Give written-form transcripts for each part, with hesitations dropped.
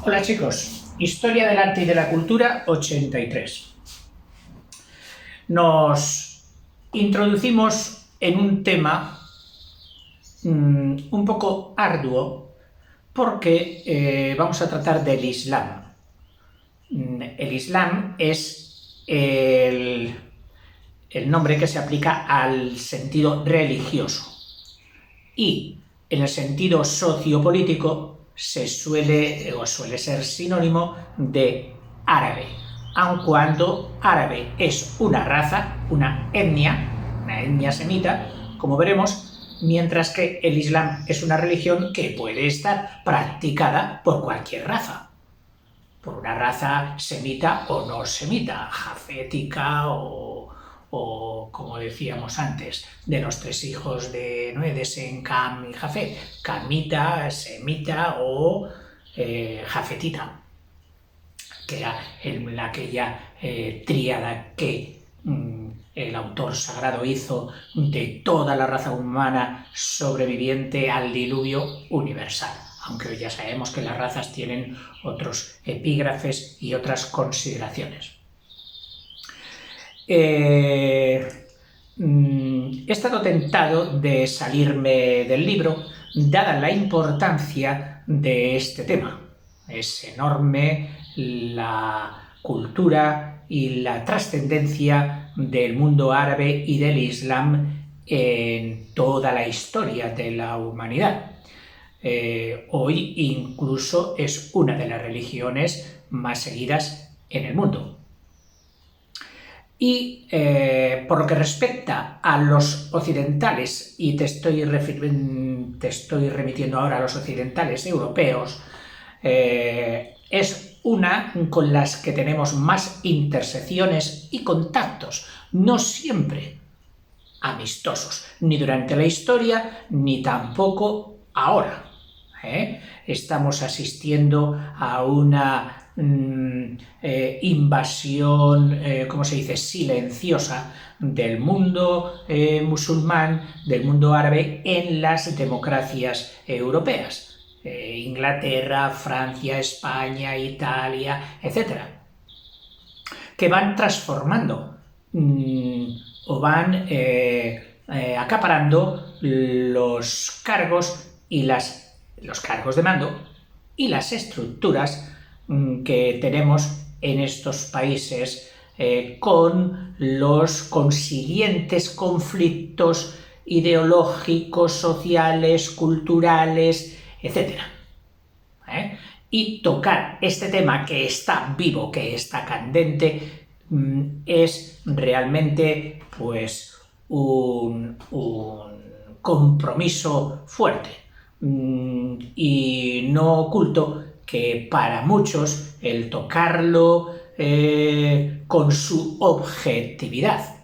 Hola chicos, Historia del Arte y de la Cultura 83. Nos introducimos en un tema un poco arduo porque vamos a tratar del Islam. El Islam es el nombre que se aplica al sentido religioso y en el sentido sociopolítico suele ser sinónimo de árabe, aun cuando árabe es una raza, una etnia semita, como veremos, mientras que el Islam es una religión que puede estar practicada por cualquier raza, por una raza semita o no semita, jafética o como decíamos antes, de los tres hijos de Noé, de Sem, Cam y Jafet, camita, semita o jafetita, que era aquella tríada que el autor sagrado hizo de toda la raza humana sobreviviente al diluvio universal. Aunque hoy ya sabemos que las razas tienen otros epígrafes y otras consideraciones. He estado tentado de salirme del libro, dada la importancia de este tema. Es enorme la cultura y la trascendencia del mundo árabe y del Islam en toda la historia de la humanidad. Hoy incluso es una de las religiones más seguidas en el mundo. Y por lo que respecta a los occidentales, y te estoy remitiendo ahora a los occidentales europeos, es una con las que tenemos más intersecciones y contactos, no siempre amistosos, ni durante la historia, ni tampoco ahora. Estamos asistiendo a una invasión, ¿cómo se dice?, silenciosa del mundo musulmán, del mundo árabe en las democracias europeas. Inglaterra, Francia, España, Italia, etc. Que van transformando o van acaparando los cargos y los cargos de mando y las estructuras que tenemos en estos países con los consiguientes conflictos ideológicos, sociales, culturales, etc. Y tocar este tema que está vivo, que está candente, es realmente pues un compromiso fuerte. Y no oculto que para muchos el tocarlo con su objetividad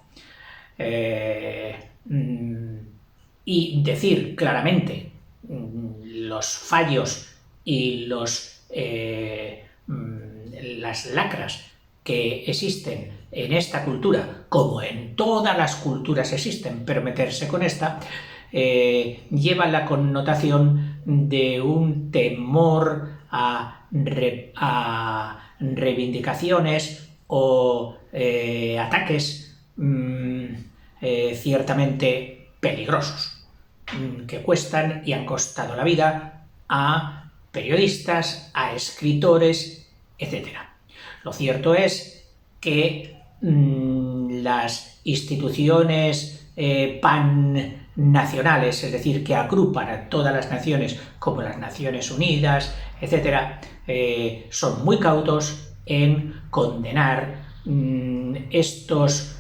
y decir claramente los fallos y las lacras que existen en esta cultura, como en todas las culturas existen, pero meterse con esta lleva la connotación de un temor a reivindicaciones o ataques ciertamente peligrosos, que cuestan y han costado la vida a periodistas, a escritores, etc. Lo cierto es que las instituciones pannacionales, es decir, que agrupan a todas las naciones, como las Naciones Unidas, etc., son muy cautos en condenar estas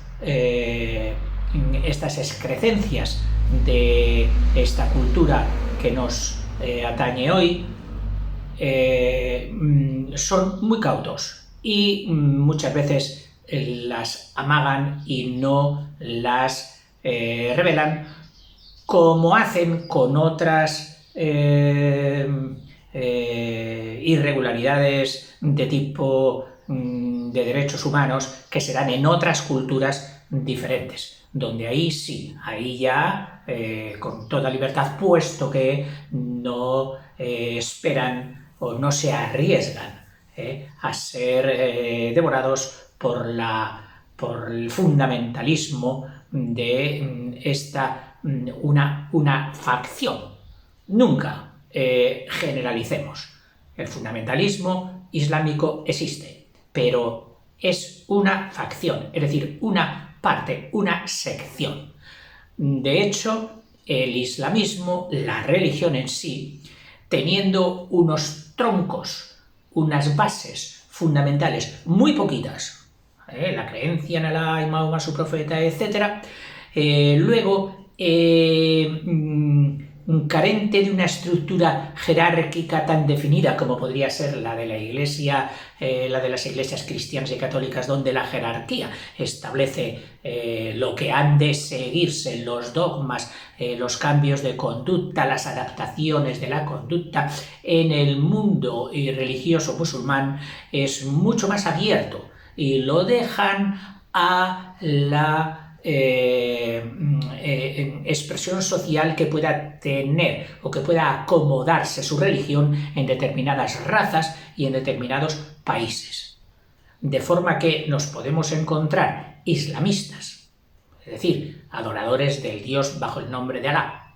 excrecencias de esta cultura que nos atañe hoy. Son muy cautos y muchas veces las amagan y no las revelan, como hacen con otras irregularidades de tipo de derechos humanos que se dan en otras culturas diferentes, donde ahí sí, ahí ya con toda libertad, puesto que no esperan o no se arriesgan a ser devorados por el fundamentalismo de una facción. Nunca generalicemos. El fundamentalismo islámico existe, pero es una facción, es decir, una parte, una sección. De hecho, el islamismo, la religión en sí, teniendo unos troncos, unas bases fundamentales muy poquitas, la creencia en Alá y Mahoma, su profeta, etc., luego carente de una estructura jerárquica tan definida como podría ser la de la Iglesia, la de las iglesias cristianas y católicas, donde la jerarquía establece lo que han de seguirse, los dogmas, los cambios de conducta, las adaptaciones de la conducta. En el mundo religioso musulmán es mucho más abierto y lo dejan a la expresión social que pueda tener o que pueda acomodarse su religión en determinadas razas y en determinados países. De forma que nos podemos encontrar islamistas, es decir, adoradores del Dios bajo el nombre de Alá,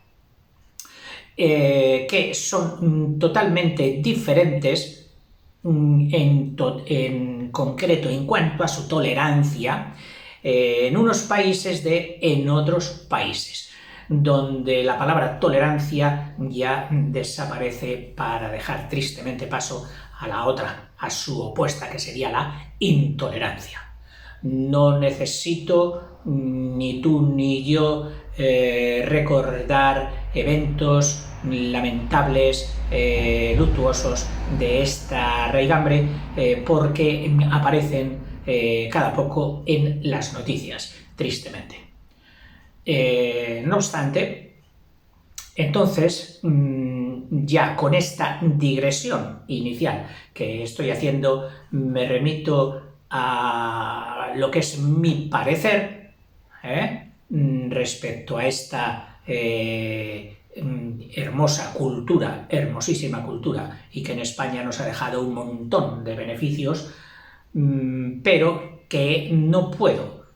que son totalmente diferentes en concreto en cuanto a su tolerancia en unos países en otros países, donde la palabra tolerancia ya desaparece para dejar tristemente paso a la otra, a su opuesta, que sería la intolerancia. No necesito ni tú ni yo recordar eventos lamentables, luctuosos de esta raigambre, porque aparecen cada poco en las noticias, tristemente. No obstante, entonces, ya con esta digresión inicial que estoy haciendo, me remito a lo que es mi parecer respecto a esta hermosa cultura, hermosísima cultura, y que en España nos ha dejado un montón de beneficios, pero que no puedo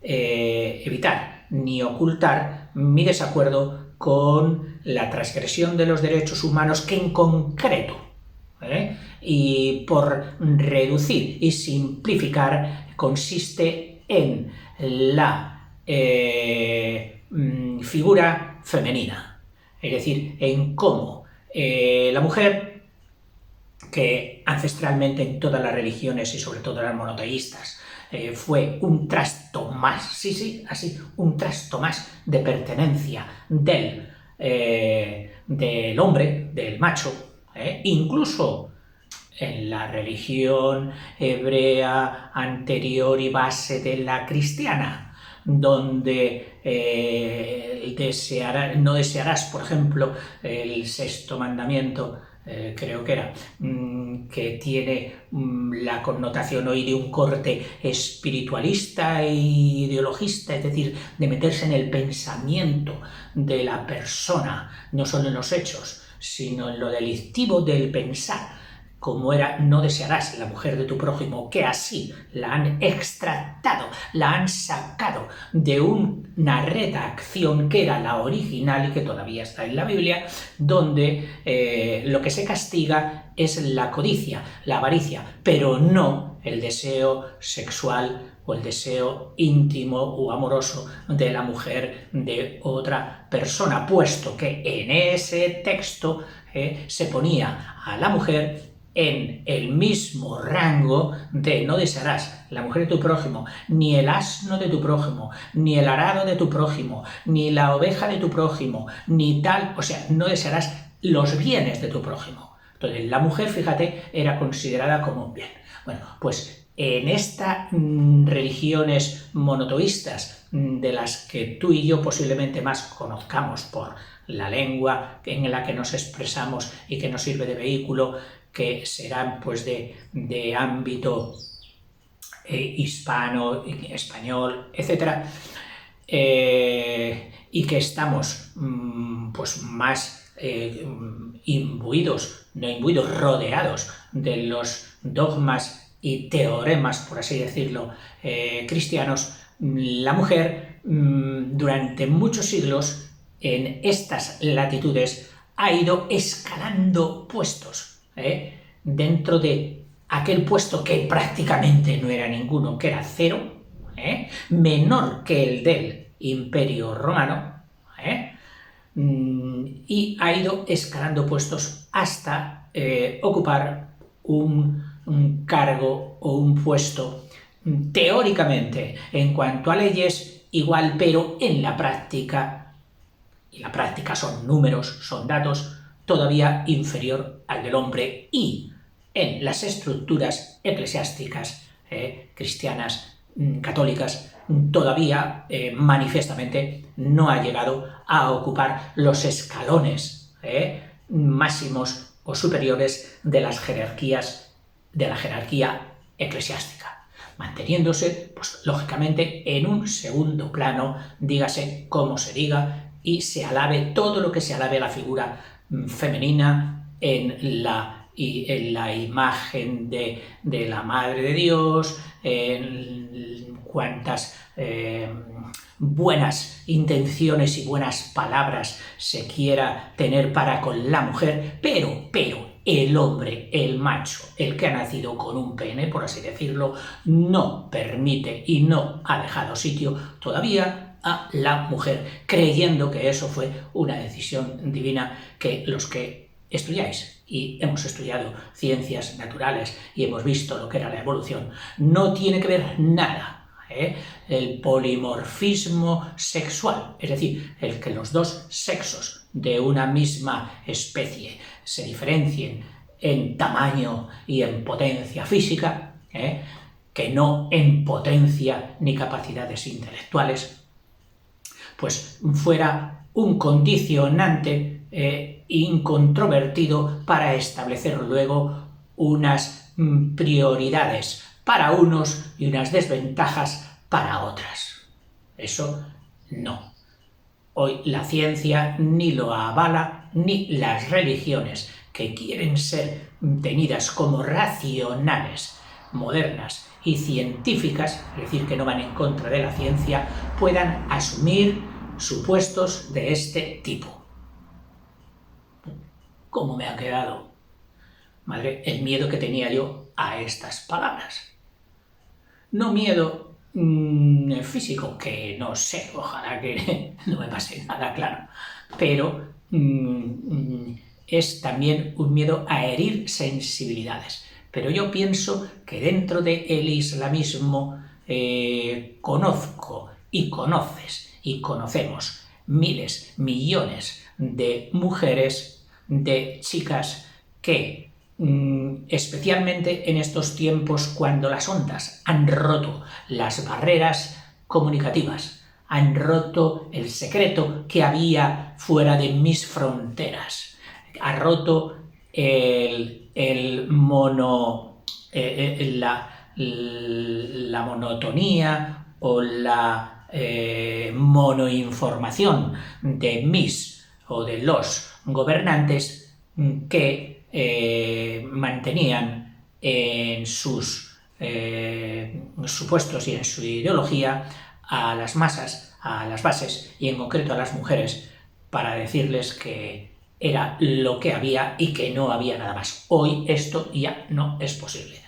evitar ni ocultar mi desacuerdo con la transgresión de los derechos humanos, que en concreto, y por reducir y simplificar, consiste en la figura femenina, es decir, en cómo la mujer, que ancestralmente en todas las religiones y sobre todo las monoteístas fue un trasto más, un trasto más de pertenencia del hombre, del macho, incluso en la religión hebrea anterior y base de la cristiana, donde no desearás, por ejemplo, el sexto mandamiento, creo que era, que tiene la connotación hoy de un corte espiritualista e ideologista, es decir, de meterse en el pensamiento de la persona, no solo en los hechos, sino en lo delictivo del pensar, como era no desearás la mujer de tu prójimo, que así la han extractado, la han sacado de una redacción que era la original y que todavía está en la Biblia, donde lo que se castiga es la codicia, la avaricia, pero no el deseo sexual o el deseo íntimo o amoroso de la mujer de otra persona, puesto que en ese texto se ponía a la mujer en el mismo rango de no desearás la mujer de tu prójimo, ni el asno de tu prójimo, ni el arado de tu prójimo, ni la oveja de tu prójimo, ni tal, o sea, no desearás los bienes de tu prójimo. Entonces, la mujer, fíjate, era considerada como un bien. Bueno, pues en estas religiones monoteístas, de las que tú y yo posiblemente más conozcamos por la lengua en la que nos expresamos y que nos sirve de vehículo, que serán pues de ámbito hispano, español, etc., y que estamos pues más rodeados de los dogmas y teoremas, por así decirlo, cristianos, la mujer durante muchos siglos en estas latitudes ha ido escalando puestos dentro de aquel puesto que prácticamente no era ninguno, que era cero, menor que el del Imperio Romano, y ha ido escalando puestos hasta ocupar un cargo o un puesto teóricamente en cuanto a leyes igual, pero en la práctica, y la práctica son números, son datos, todavía inferior al del hombre, y en las estructuras eclesiásticas cristianas, católicas, todavía manifiestamente no ha llegado a ocupar los escalones máximos o superiores de las jerarquías, de la jerarquía eclesiástica, manteniéndose, pues, lógicamente, en un segundo plano, dígase como se diga, y se alabe todo lo que se alabe a la figura femenina en la imagen de la Madre de Dios, en cuantas buenas intenciones y buenas palabras se quiera tener para con la mujer, pero el hombre, el macho, el que ha nacido con un pene, por así decirlo, no permite y no ha dejado sitio todavía a la mujer, creyendo que eso fue una decisión divina, que los que estudiáis y hemos estudiado ciencias naturales y hemos visto lo que era la evolución, no tiene que ver nada el polimorfismo sexual, es decir, el que los dos sexos de una misma especie se diferencien en tamaño y en potencia física, que no en potencia ni capacidades intelectuales, pues fuera un condicionante incontrovertido para establecer luego unas prioridades para unos y unas desventajas para otras. Eso no. Hoy la ciencia ni lo avala, ni las religiones que quieren ser tenidas como racionales, modernas y científicas, es decir, que no van en contra de la ciencia, puedan asumir supuestos de este tipo. ¿Cómo me ha quedado, madre, el miedo que tenía yo a estas palabras? No miedo físico, que no sé, ojalá que no me pase nada, claro, pero es también un miedo a herir sensibilidades. Pero yo pienso que dentro del islamismo conozco y conoces y conocemos miles, millones de mujeres, de chicas que especialmente en estos tiempos, cuando las ondas han roto las barreras comunicativas, han roto el secreto que había fuera de mis fronteras, ha roto la monotonía o la monoinformación de mis o de los gobernantes que mantenían en sus supuestos y en su ideología a las masas, a las bases y en concreto a las mujeres, para decirles que era lo que había y que no había nada más. Hoy esto ya no es posible.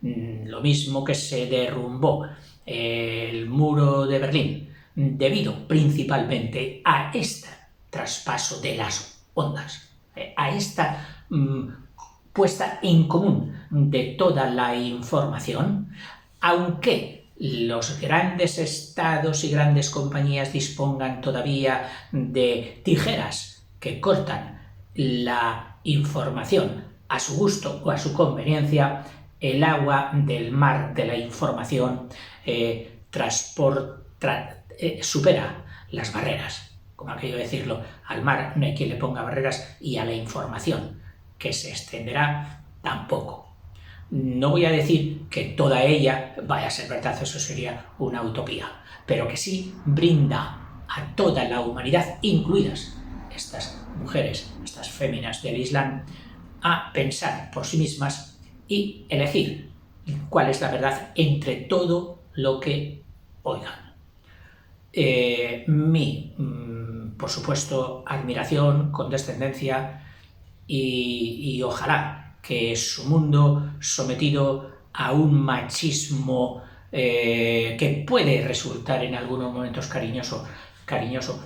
Lo mismo que se derrumbó el muro de Berlín debido principalmente a este traspaso de las ondas, a esta puesta en común de toda la información, aunque los grandes estados y grandes compañías dispongan todavía de tijeras que cortan la información a su gusto o a su conveniencia, el agua del mar de la información supera las barreras. Como aquello de decirlo, al mar no hay quien le ponga barreras y a la información que se extenderá tampoco. No voy a decir que toda ella vaya a ser verdad, eso sería una utopía, pero que sí brinda a toda la humanidad, incluidas estas mujeres, estas estas féminas del Islam, a pensar por sí mismas y elegir cuál es la verdad entre todo lo que oigan. Por supuesto, admiración, condescendencia y ojalá que su mundo sometido a un machismo que puede resultar en algunos momentos cariñoso,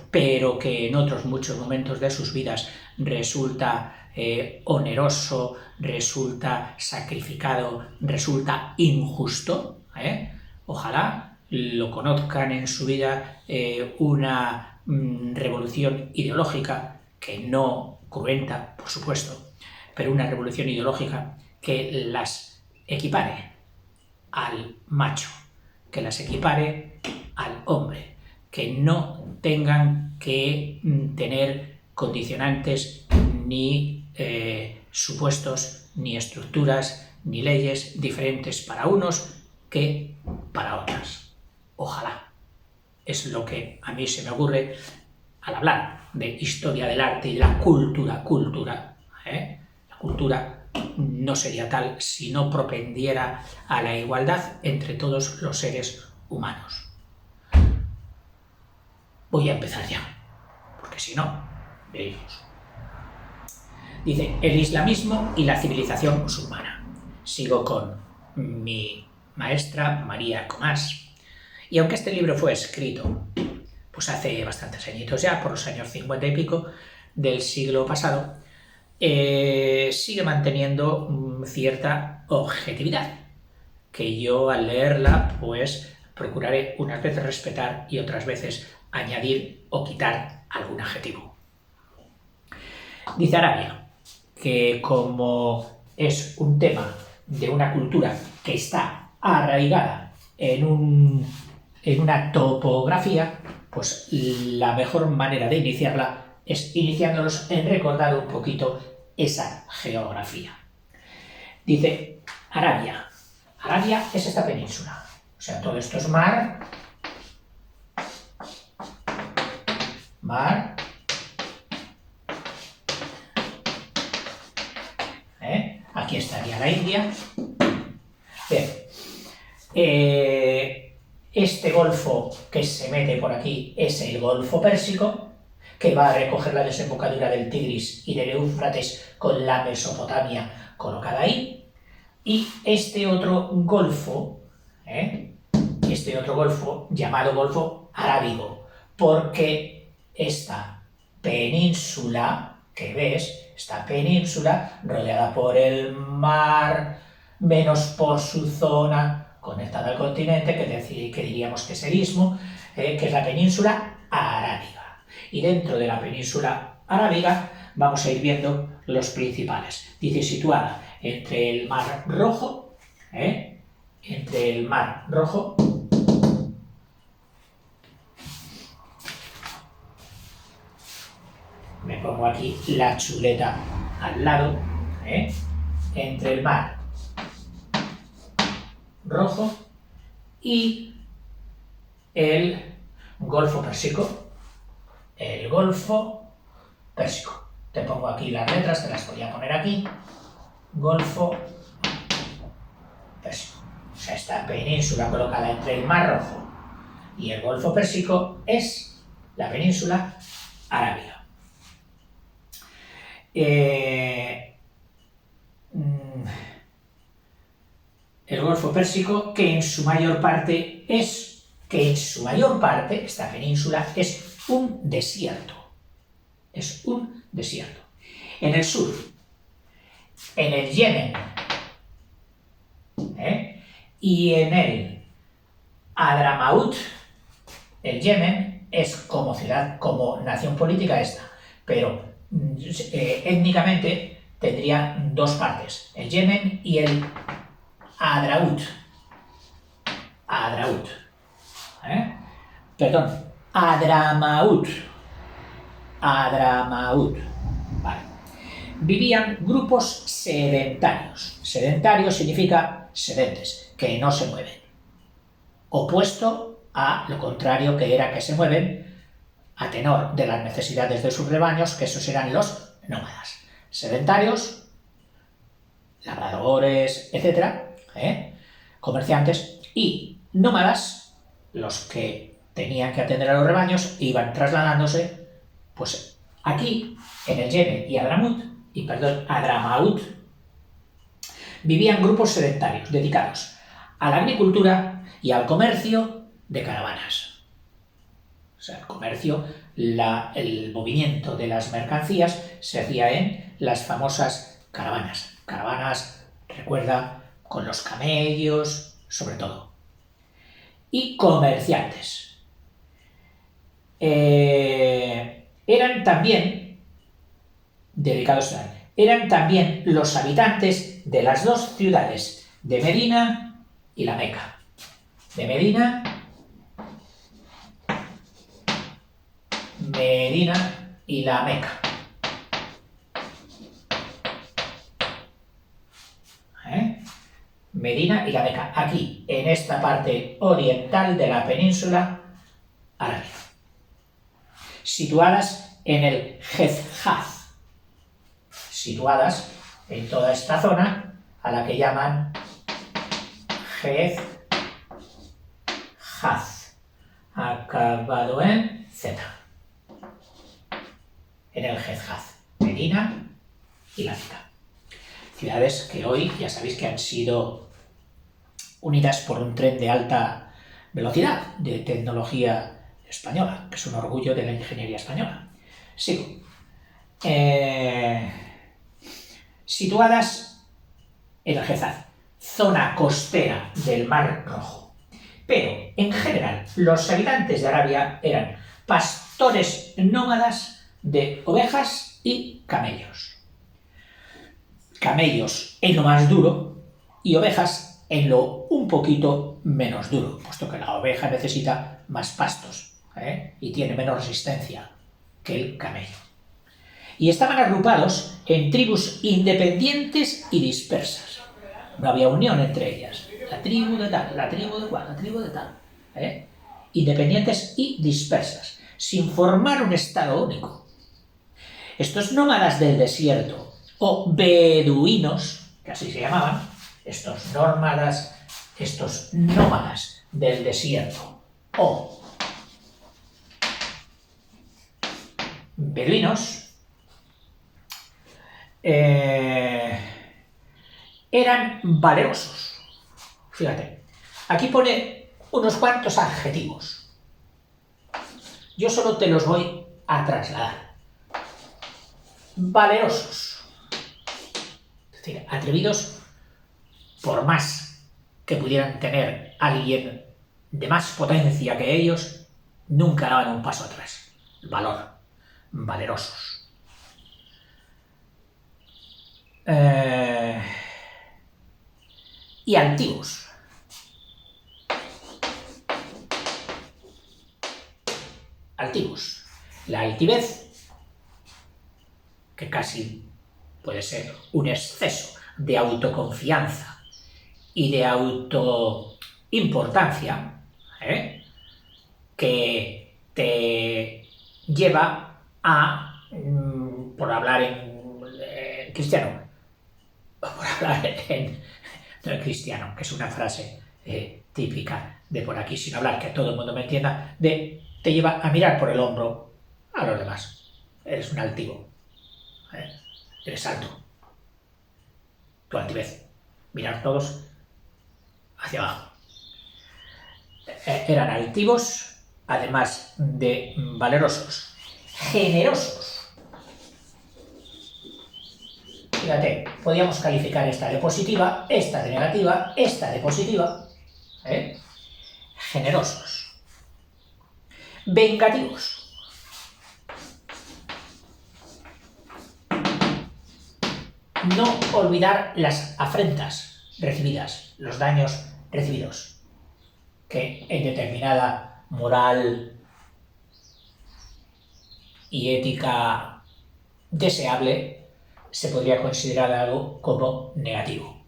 pero que en otros muchos momentos de sus vidas resulta oneroso, resulta sacrificado, resulta injusto. Ojalá lo conozcan en su vida una revolución ideológica que no cruenta, por supuesto, pero una revolución ideológica que las equipare al macho, que las equipare al hombre, que no tengan que tener condicionantes ni supuestos, ni estructuras, ni leyes diferentes para unos que para otras. Ojalá. Es lo que a mí se me ocurre al hablar de historia del arte y de la cultura. La cultura no sería tal si no propendiera a la igualdad entre todos los seres humanos. Voy a empezar ya, porque si no, veréis. Dice, el islamismo y la civilización musulmana. Sigo con mi maestra María Comás. Y aunque este libro fue escrito pues hace bastantes añitos ya, por los años 50 y pico del siglo pasado, sigue manteniendo cierta objetividad, que yo al leerla pues procuraré unas veces respetar y otras veces añadir o quitar algún adjetivo. Dice Arabia que como es un tema de una cultura que está arraigada en una topografía, pues la mejor manera de iniciarla es iniciándonos en recordar un poquito esa geografía. Dice Arabia. Arabia es esta península. O sea, todo esto es mar. Mar. Aquí estaría la India. Bien. Este golfo que se mete por aquí es el Golfo Pérsico, que va a recoger la desembocadura del Tigris y del Éufrates con la Mesopotamia colocada ahí. Y este otro golfo llamado Golfo Arábigo, porque esta península que ves, esta península rodeada por el mar, menos por su zona conectada al continente, que diríamos que es el istmo, que es la península arábiga. Y dentro de la península arábiga vamos a ir viendo los principales. Dice situada entre el Mar Rojo, me pongo aquí la chuleta al lado, entre el Mar Rojo y el Golfo Pérsico. El Golfo Pérsico. Te pongo aquí las letras, te las voy a poner aquí. Golfo Pérsico. O sea, esta península colocada entre el Mar Rojo y el Golfo Pérsico es la península arábiga. El Golfo Pérsico, que en su mayor parte, esta península es un desierto. Es un desierto. En el sur, en el Yemen, y en el Hadramaut, el Yemen es como ciudad, como nación política esta, pero étnicamente tendría dos partes, el Yemen y el Hadramaut. Hadramaut. Vale. Vivían grupos sedentarios. Sedentario significa sedentes, que no se mueven. Opuesto a lo contrario, que era que se mueven a tenor de las necesidades de sus rebaños, que esos eran los nómadas. Sedentarios, labradores, etcétera, comerciantes, y nómadas, los que tenían que atender a los rebaños e iban trasladándose, pues aquí, en el Yemen y Hadramaut, vivían grupos sedentarios dedicados a la agricultura y al comercio de caravanas. O sea, el comercio, el movimiento de las mercancías se hacía en las famosas caravanas. Caravanas, recuerda, con los camellos, sobre todo. Y comerciantes. Eran también los habitantes de las dos ciudades de Medina y la Meca. De Medina y la Meca. Medina y la Meca, aquí, en esta parte oriental de la península arábiga, situadas en el Hejaz, situadas en toda esta zona a la que llaman Hejaz, acabado en Z, en el Hejaz, Medina y la Meca. Ciudades que hoy ya sabéis que han sido unidas por un tren de alta velocidad de tecnología española, que es un orgullo de la ingeniería española. Sigo. Situadas en el Hejaz, zona costera del Mar Rojo. Pero, en general, los habitantes de Arabia eran pastores nómadas de ovejas y camellos. Camellos en lo más duro y ovejas en lo un poquito menos duro, puesto que la oveja necesita más pastos y tiene menos resistencia que el camello. Y estaban agrupados en tribus independientes y dispersas. No había unión entre ellas. La tribu de tal, la tribu de cual, la tribu de tal. Independientes y dispersas, sin formar un estado único. Estos nómadas del desierto, o beduinos, que así se llamaban, estos nómadas del desierto, o beduinos, eran valerosos. Fíjate, aquí pone unos cuantos adjetivos. Yo solo te los voy a trasladar. Valerosos. Es decir, atrevidos, por más que pudieran tener alguien de más potencia que ellos, nunca daban un paso atrás. Valor. Valerosos. Y altivos. Altivos. La altivez, que casi puede ser un exceso de autoconfianza y de autoimportancia, que te lleva a, por hablar en cristiano, por hablar no en cristiano, que es una frase típica de por aquí, sin hablar, que todo el mundo me entienda, te lleva a mirar por el hombro a los demás. Eres un altivo. Eres alto. Tu altivez. Mirar todos hacia abajo. Eran altivos, además de valerosos. Generosos. Fíjate, podíamos calificar esta de positiva, esta de negativa, esta de positiva. Generosos. Vengativos. No olvidar las afrentas recibidas, los daños recibidos, que en determinada moral y ética deseable se podría considerar algo como negativo.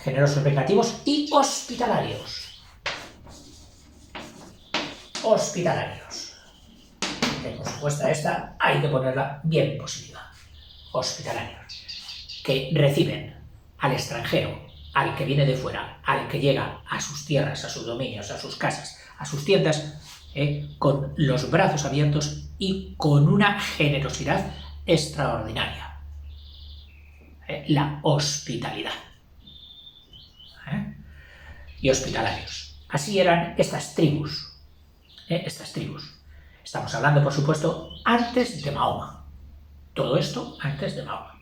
Generosos, vengativos y hospitalarios. Hospitalarios. que por supuesto esta hay que ponerla bien positiva. Hospitalarios, que reciben al extranjero, al que viene de fuera, al que llega a sus tierras, a sus dominios, a sus casas, a sus tiendas, con los brazos abiertos y con una generosidad extraordinaria. La hospitalidad. Y hospitalarios. Así eran estas tribus. Estamos hablando, por supuesto, antes de Mahoma. Todo esto antes de Mahoma.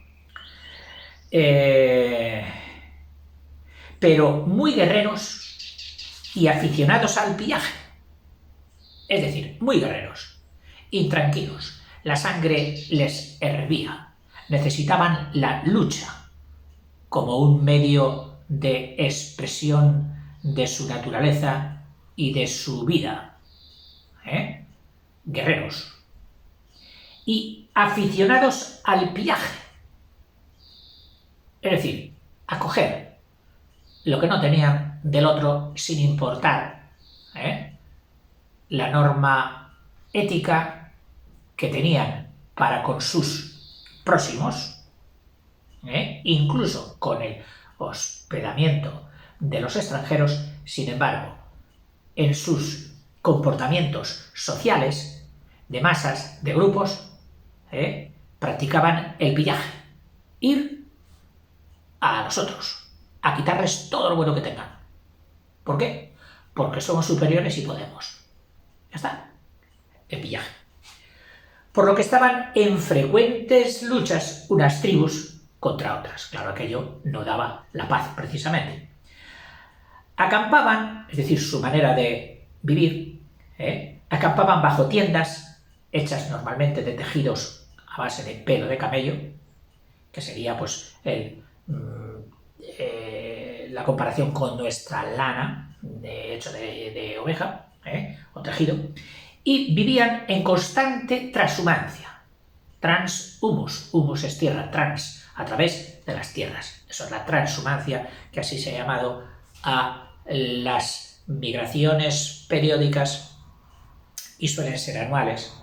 Pero muy guerreros y aficionados al pillaje. Es decir, muy guerreros, intranquilos. La sangre les hervía. Necesitaban la lucha como un medio de expresión de su naturaleza y de su vida. Guerreros. Y aficionados al pillaje. Es decir, a coger lo que no tenían del otro sin importar la norma ética que tenían para con sus próximos, incluso con el hospedamiento de los extranjeros. Sin embargo, en sus comportamientos sociales, de masas, de grupos, practicaban el pillaje. Ir a los otros, a quitarles todo lo bueno que tengan. ¿Por qué? Porque somos superiores y podemos. Ya está. El pillaje. Por lo que estaban en frecuentes luchas unas tribus contra otras. Claro, aquello no daba la paz, precisamente. Acampaban, es decir, su manera de vivir, acampaban bajo tiendas hechas normalmente de tejidos a base de pelo de camello, que sería pues la comparación con nuestra lana, hecho de oveja, o tejido, y vivían en constante transhumancia. Transhumus, humus es tierra, trans, a través de las tierras. Eso es la transhumancia, que así se ha llamado a las migraciones periódicas, y suelen ser anuales,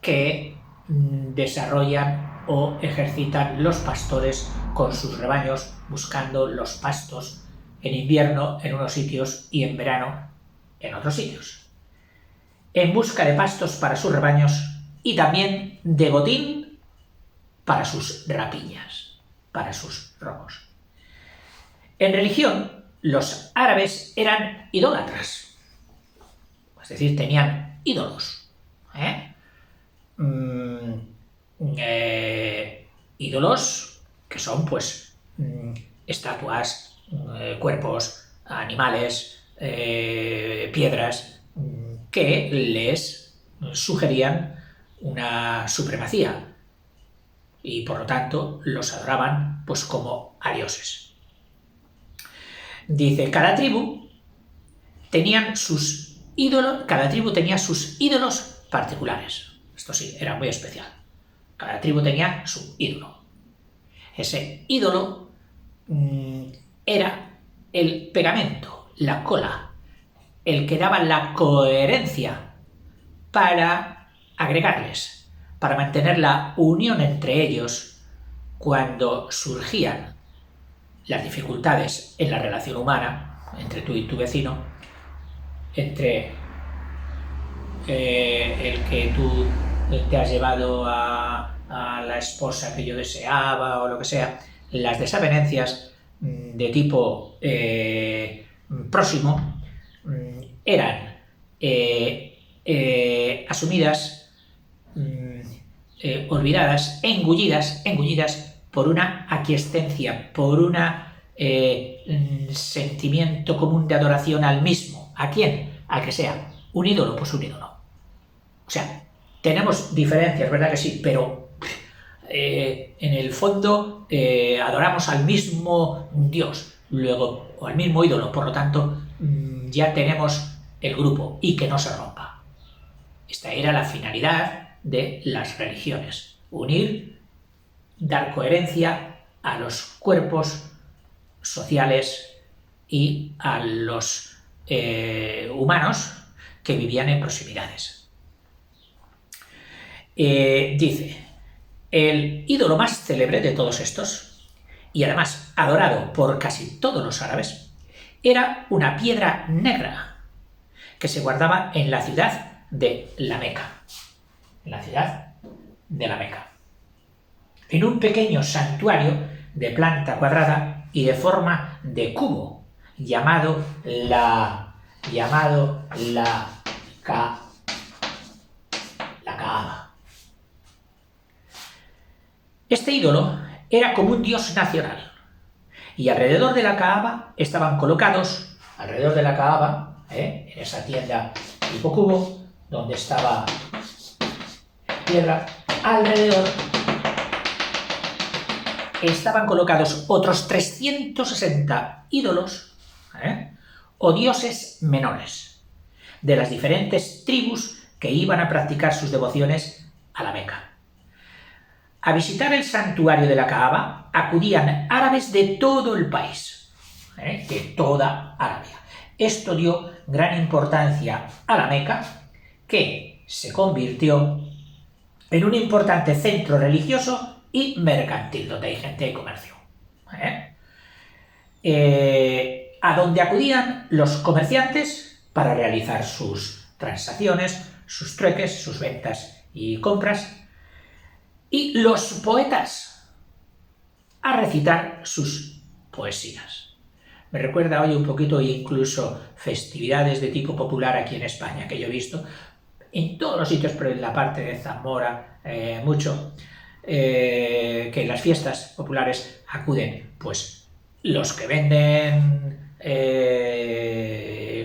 que desarrollan o ejercitan los pastores con sus rebaños, buscando los pastos en invierno en unos sitios y en verano en otros sitios, en busca de pastos para sus rebaños y también de botín para sus rapiñas, para sus robos. En religión, los árabes eran idólatras, es decir, tenían ídolos. Ídolos que son, pues, estatuas, cuerpos, animales, piedras, que les sugerían una supremacía y, por lo tanto, los adoraban pues como a dioses. Dice, cada tribu tenía sus ídolos particulares. Esto sí, era muy especial. Cada tribu tenía su ídolo. Ese ídolo era el pegamento, la cola, el que daba la coherencia para agregarles, para mantener la unión entre ellos cuando surgían las dificultades en la relación humana, entre tú y tu vecino, entre el que tú te has llevado a la esposa que yo deseaba o lo que sea, las desavenencias de tipo próximo eran asumidas, olvidadas, engullidas por una aquiescencia, por un sentimiento común de adoración al mismo. ¿A quién? Al que sea. Un ídolo, pues un ídolo. O sea, tenemos diferencias, ¿verdad que sí? Pero en el fondo adoramos al mismo Dios, luego, o al mismo ídolo, por lo tanto, ya tenemos el grupo, y que no se rompa. Esta era la finalidad de las religiones: unir, dar coherencia a los cuerpos sociales y a los humanos que vivían en proximidades. Dice, el ídolo más célebre de todos estos, y además adorado por casi todos los árabes, era una piedra negra que se guardaba en la ciudad de la Meca. En la ciudad de la Meca. En un pequeño santuario de planta cuadrada y de forma de cubo, llamado la Kaaba. Este ídolo era como un dios nacional, y alrededor de la Kaaba estaban colocados, alrededor de la Kaaba, en esa tienda tipo cubo, donde estaba la piedra, alrededor estaban colocados otros 360 ídolos o dioses menores de las diferentes tribus que iban a practicar sus devociones a la Meca. A visitar el santuario de la Kaaba acudían árabes de todo el país, de toda Arabia. Esto dio gran importancia a la Meca, que se convirtió en un importante centro religioso y mercantil, donde hay gente de comercio. A donde acudían los comerciantes para realizar sus transacciones, sus trueques, sus ventas y compras, y los poetas a recitar sus poesías. Me recuerda hoy un poquito incluso festividades de tipo popular aquí en España, que yo he visto en todos los sitios, pero en la parte de Zamora mucho, que en las fiestas populares acuden pues los que venden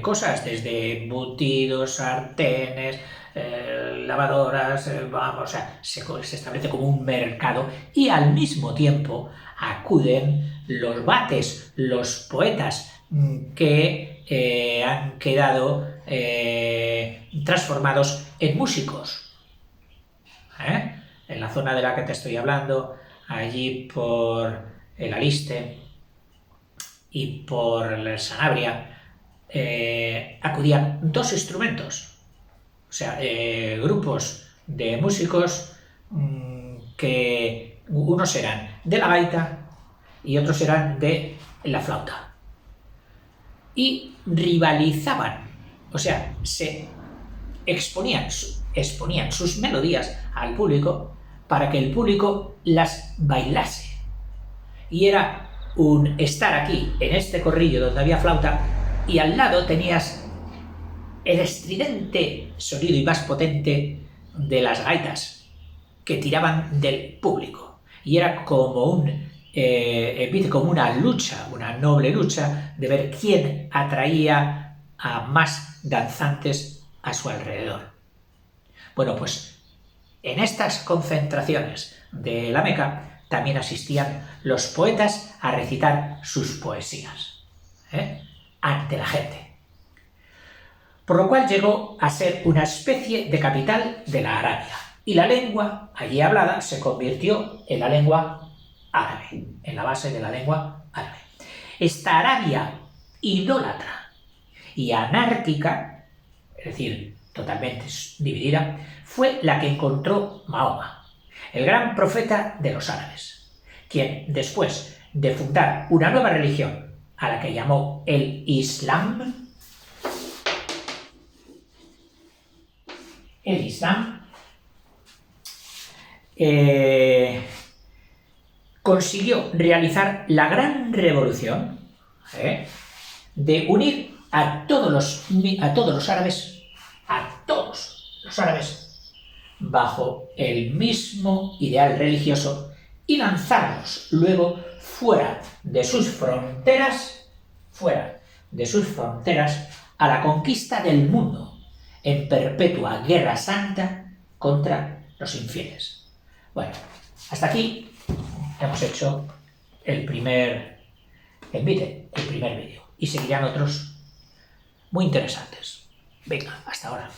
cosas desde embutidos, sartenes, lavadoras, o sea, se establece como un mercado, y al mismo tiempo acuden los bates, los poetas que han quedado transformados en músicos. En la zona de la que te estoy hablando, allí por el Aliste y por el Sanabria, acudían dos instrumentos, o sea, grupos de músicos que unos eran de la gaita y otros eran de la flauta, y rivalizaban, o sea, se exponían sus melodías al público para que el público las bailase. Y era un estar aquí, en este corrillo donde había flauta, y al lado tenías el estridente sonido y más potente de las gaitas que tiraban del público. Y era como como una lucha, una noble lucha de ver quién atraía a más danzantes a su alrededor. Bueno, pues en estas concentraciones de la Meca también asistían los poetas a recitar sus poesías ante la gente. Por lo cual llegó a ser una especie de capital de la Arabia, y la lengua allí hablada se convirtió en la lengua árabe, en la base de la lengua árabe. Esta Arabia idólatra y anárquica, es decir, totalmente dividida, fue la que encontró Mahoma, el gran profeta de los árabes, quien después de fundar una nueva religión a la que llamó el Islam, consiguió realizar la gran revolución de unir a todos los árabes bajo el mismo ideal religioso, y lanzarlos luego fuera de sus fronteras a la conquista del mundo, en perpetua guerra santa contra los infieles. Bueno, hasta aquí hemos hecho el primer vídeo, y seguirán otros muy interesantes. Venga, hasta ahora.